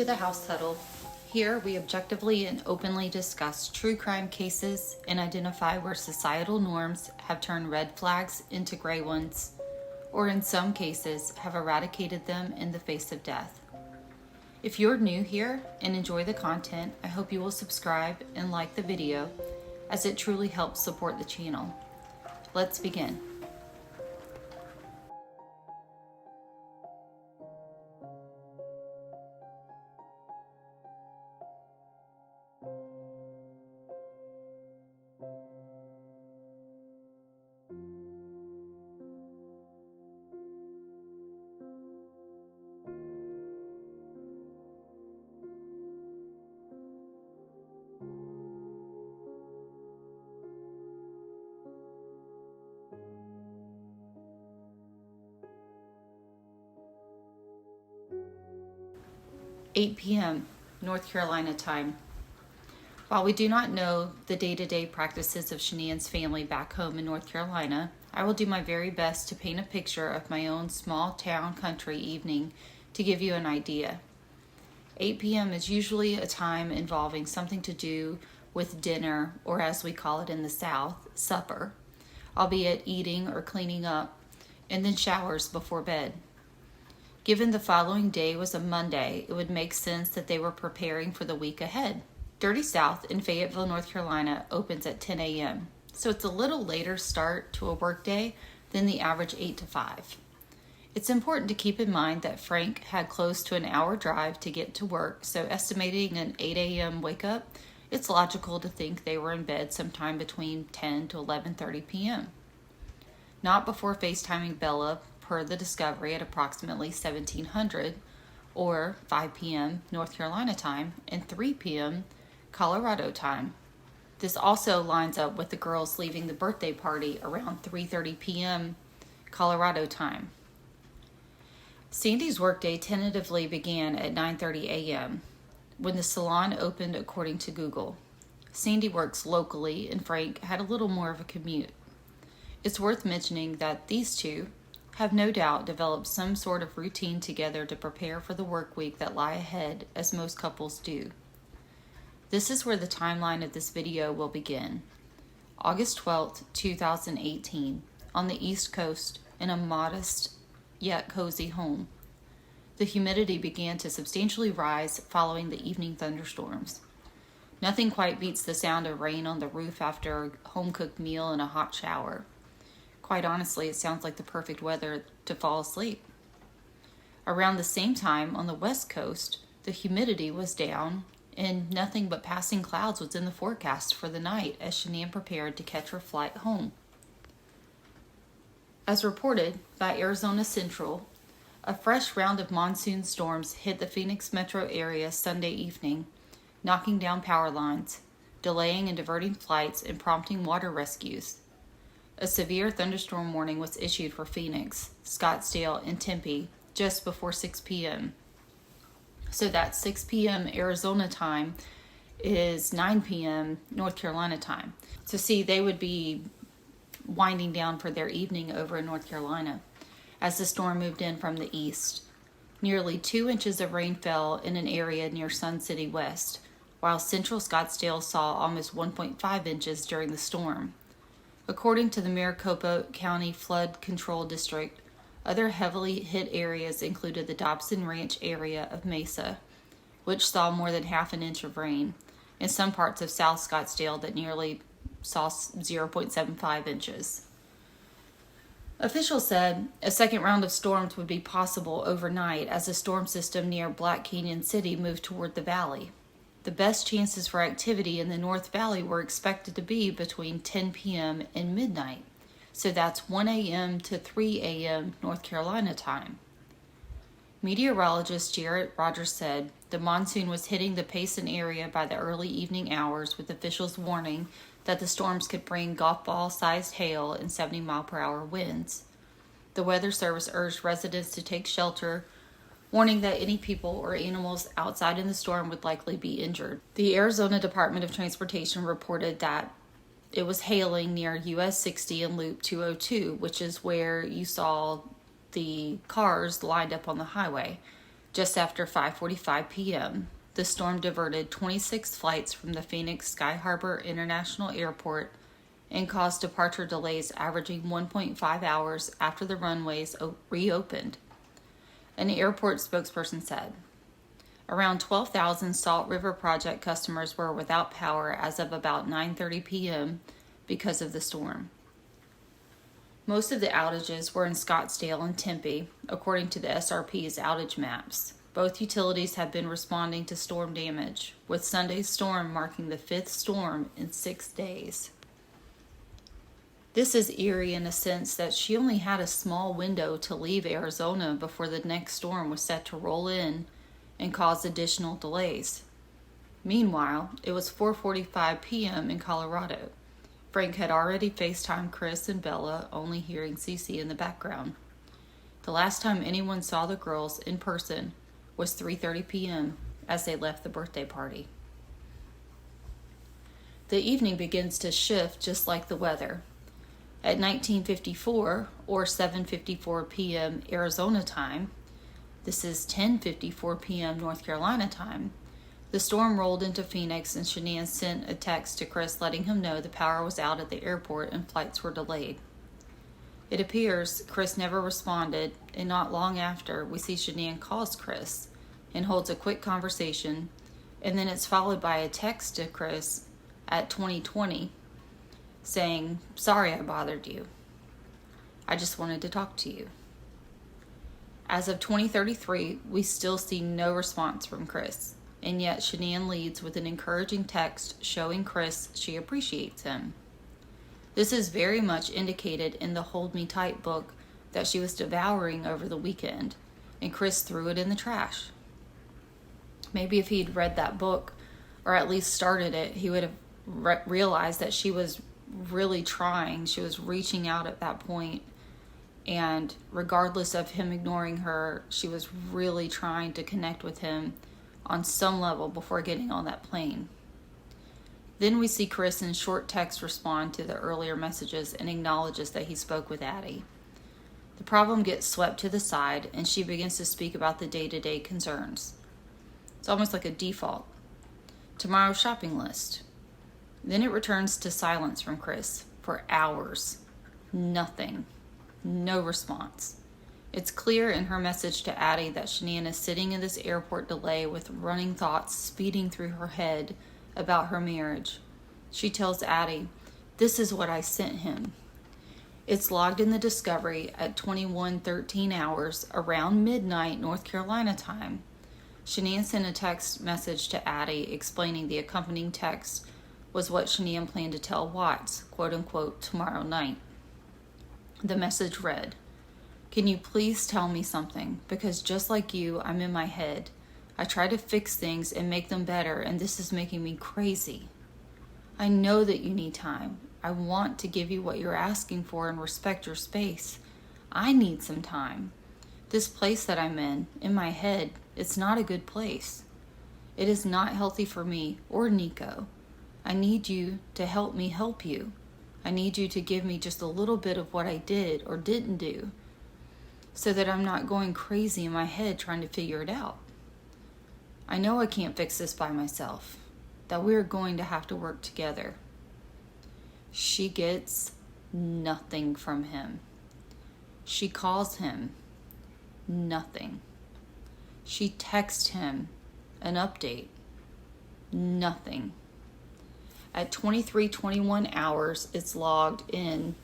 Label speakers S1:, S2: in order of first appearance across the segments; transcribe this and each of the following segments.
S1: the House Huddle. Here, we objectively and openly discuss true crime cases and identify where societal norms have turned red flags into gray ones, or in some cases, have eradicated them in the face of death. If you're new here and enjoy the content, I hope you will subscribe and like the video, as it truly helps support the channel. Let's begin. "8 p.m. North Carolina time. While we do not know the day-to-day practices of Shanann's family back home in North Carolina, I will do my very best to paint a picture of my own small town country evening to give you an idea. 8 p.m. is usually a time involving something to do with dinner, or as we call it in the South, supper, albeit eating or cleaning up, and then showers before bed. Given the following day was a Monday, it would make sense that they were preparing for the week ahead. Dirty South in Fayetteville, North Carolina opens at 10 a.m., so it's a little later start to a workday than the average 8 to 5. It's important to keep in mind that Frank had close to an hour drive to get to work, so estimating an 8 a.m. wake up, it's logical to think they were in bed sometime between 10 to 11:30 p.m. Not before FaceTiming Bella per the discovery at approximately 1700 or 5 p.m. North Carolina time and 3 p.m. Colorado time. This also lines up with the girls leaving the birthday party around 3:30 p.m. Colorado time. Sandy's workday tentatively began at 9:30 a.m. when the salon opened according to Google. Sandy works locally and Frank had a little more of a commute. It's worth mentioning that these two have no doubt developed some sort of routine together to prepare for the work week that lie ahead, as most couples do. This is where the timeline of this video will begin. August 12th, 2018, on the East Coast in a modest yet cozy home. The humidity began to substantially rise following the evening thunderstorms. Nothing quite beats the sound of rain on the roof after a home-cooked meal and a hot shower. Quite honestly, it sounds like the perfect weather to fall asleep. Around the same time, on the West Coast, the humidity was down and nothing but passing clouds was in the forecast for the night as Shanann prepared to catch her flight home. As reported by Arizona Central, a fresh round of monsoon storms hit the Phoenix metro area Sunday evening, knocking down power lines, delaying and diverting flights, and prompting water rescues. A severe thunderstorm warning was issued for Phoenix, Scottsdale, and Tempe just before 6 p.m. So that's 6 p.m. Arizona time is 9 p.m. North Carolina time. So see, they would be winding down for their evening over in North Carolina as the storm moved in from the east. Nearly 2 inches of rain fell in an area near Sun City West, while central Scottsdale saw almost 1.5 inches during the storm. According to the Maricopa County Flood Control District, other heavily hit areas included the Dobson Ranch area of Mesa, which saw more than half an inch of rain, and some parts of South Scottsdale that nearly saw 0.75 inches. Officials said a second round of storms would be possible overnight as the storm system near Black Canyon City moved toward the valley. The best chances for activity in the North Valley were expected to be between 10 p.m. and midnight, so that's 1 a.m. to 3 a.m. North Carolina time. Meteorologist Jarrett Rogers said the monsoon was hitting the Payson area by the early evening hours, with officials warning that the storms could bring golf ball-sized hail and 70-mile-per-hour winds. The Weather Service urged residents to take shelter, warning that any people or animals outside in the storm would likely be injured. The Arizona Department of Transportation reported that it was hailing near US 60 and Loop 202, which is where you saw the cars lined up on the highway, Just after 5:45 p.m., the storm diverted 26 flights from the Phoenix Sky Harbor International Airport and caused departure delays averaging 1.5 hours after the runways reopened. An airport spokesperson said, around 12,000 Salt River Project customers were without power as of about 9:30 p.m. because of the storm. Most of the outages were in Scottsdale and Tempe, according to the SRP's outage maps. Both utilities have been responding to storm damage, with Sunday's storm marking the 5th storm in 6 days. This is eerie in a sense that she only had a small window to leave Arizona before the next storm was set to roll in and cause additional delays. Meanwhile, it was 4:45 p.m. in Colorado. Frank had already FaceTimed Chris and Bella, only hearing Cece in the background. The last time anyone saw the girls in person was 3:30 p.m. as they left the birthday party. The evening begins to shift just like the weather. At 19:54 or 7:54 p.m. Arizona time, this is 10:54 p.m. North Carolina time, the storm rolled into Phoenix and Shanann sent a text to Chris letting him know the power was out at the airport and flights were delayed. It appears Chris never responded, and not long after, we see Shanann calls Chris and holds a quick conversation, and then it's followed by a text to Chris at 20:20 saying, "Sorry I bothered you. I just wanted to talk to you." As of 2033, we still see no response from Chris, and yet Shanann leads with an encouraging text showing Chris she appreciates him. This is very much indicated in the Hold Me Tight book that she was devouring over the weekend, and Chris threw it in the trash. Maybe if he'd read that book, or at least started it, he would have realized that she was really trying. She was reaching out at that point, and regardless of him ignoring her, she was really trying to connect with him on some level before getting on that plane. Then we see Chris in short text respond to the earlier messages and acknowledges that he spoke with Addie. The problem gets swept to the side, and she begins to speak about the day-to-day concerns. It's almost like a default. Tomorrow's shopping list. Then it returns to silence from Chris for hours. Nothing. No response. It's clear in her message to Addie that Shanann is sitting in this airport delay with running thoughts speeding through her head about her marriage. She tells Addie, "This is what I sent him." It's logged in the Discovery at 21:13 hours around midnight North Carolina time. Shanann sent a text message to Addie explaining the accompanying text was what Shanann planned to tell Watts, quote unquote, tomorrow night. The message read, "Can you please tell me something? Because just like you, I'm in my head. I try to fix things and make them better, and this is making me crazy. I know that you need time. I want to give you what you're asking for and respect your space. I need some time. This place that I'm in my head, it's not a good place. It is not healthy for me or Nico. I need you to help me help you. I need you to give me just a little bit of what I did or didn't do so that I'm not going crazy in my head trying to figure it out. I know I can't fix this by myself, that we're going to have to work together." She gets nothing from him. She calls him. Nothing. She texts him an update. Nothing. At 23:21 hours, it's logged in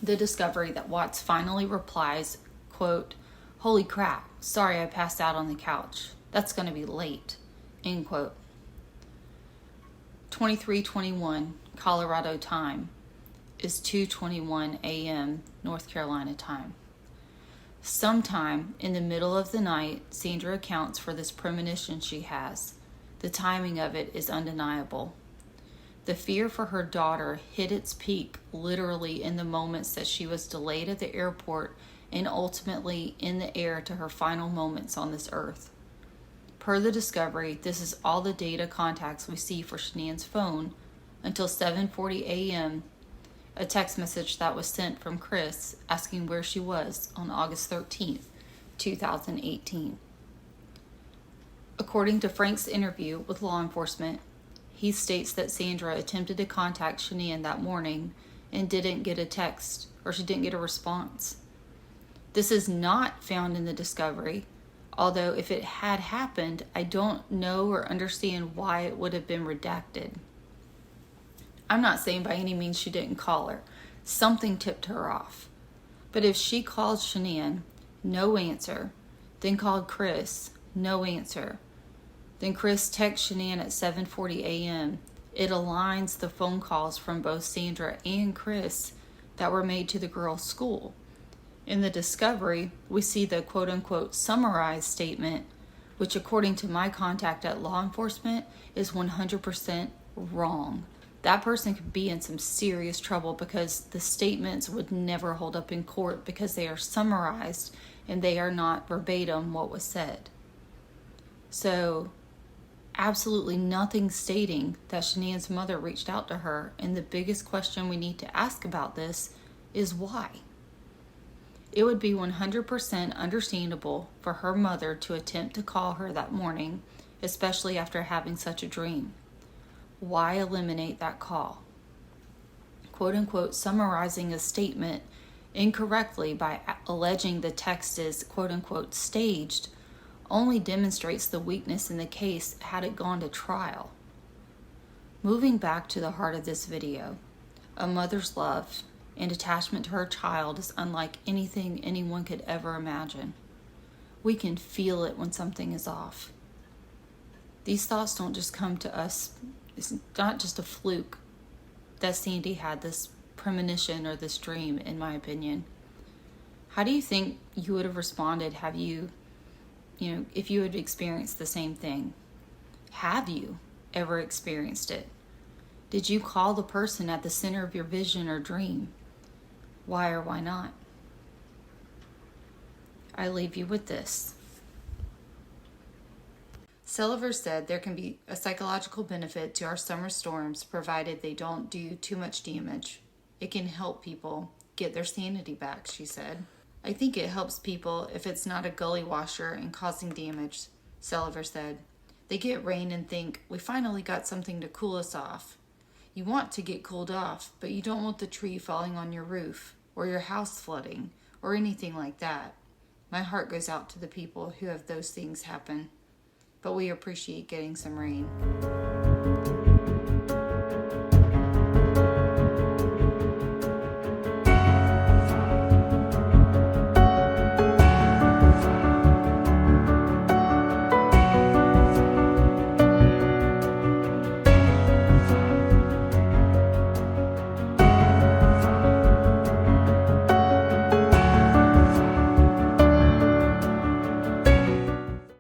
S1: the Discovery that Watts finally replies, quote, "Holy crap, sorry I passed out on the couch. That's going to be late," end quote. 23:21 Colorado time is 2:21 a.m. North Carolina time. Sometime in the middle of the night, Sandra accounts for this premonition she has. The timing of it is undeniable. The fear for her daughter hit its peak literally in the moments that she was delayed at the airport and ultimately in the air to her final moments on this earth. Per the Discovery, this is all the data contacts we see for Shanann's phone until 7:40 a.m., a text message that was sent from Chris asking where she was on August 13th, 2018. According to Frank's interview with law enforcement, he states that Sandra attempted to contact Shanann that morning and didn't get a text, or she didn't get a response. This is not found in the discovery, although if it had happened, I don't know or understand why it would have been redacted. I'm not saying by any means she didn't call her. Something tipped her off. But if she called Shanann, no answer, then called Chris, no answer, then Chris texts Shanann at 7:40 a.m., it aligns the phone calls from both Sandra and Chris that were made to the girls' school. In the discovery, we see the quote-unquote summarized statement, which according to my contact at law enforcement is 100% wrong. That person could be in some serious trouble because the statements would never hold up in court because they are summarized and they are not verbatim what was said. So, absolutely nothing stating that Shanann's mother reached out to her, and the biggest question we need to ask about this is why? It would be 100% understandable for her mother to attempt to call her that morning, especially after having such a dream. Why eliminate that call? Quote unquote summarizing a statement incorrectly by alleging the text is quote unquote staged only demonstrates the weakness in the case had it gone to trial. Moving back to the heart of this video, a mother's love and attachment to her child is unlike anything anyone could ever imagine. We can feel it when something is off. These thoughts don't just come to us. It's not just a fluke that Sandy had this premonition or this dream, in my opinion. How do you think you would have responded if you had experienced the same thing? Have you ever experienced it? Did you call the person at the center of your vision or dream? Why or why not? I leave you with this. Sullivan said there can be a psychological benefit to our summer storms provided they don't do too much damage. It can help people get their sanity back, she said. I think it helps people if it's not a gully washer and causing damage, Sullivan said. They get rain and think, we finally got something to cool us off. You want to get cooled off, but you don't want the tree falling on your roof or your house flooding or anything like that. My heart goes out to the people who have those things happen. But we appreciate getting some rain.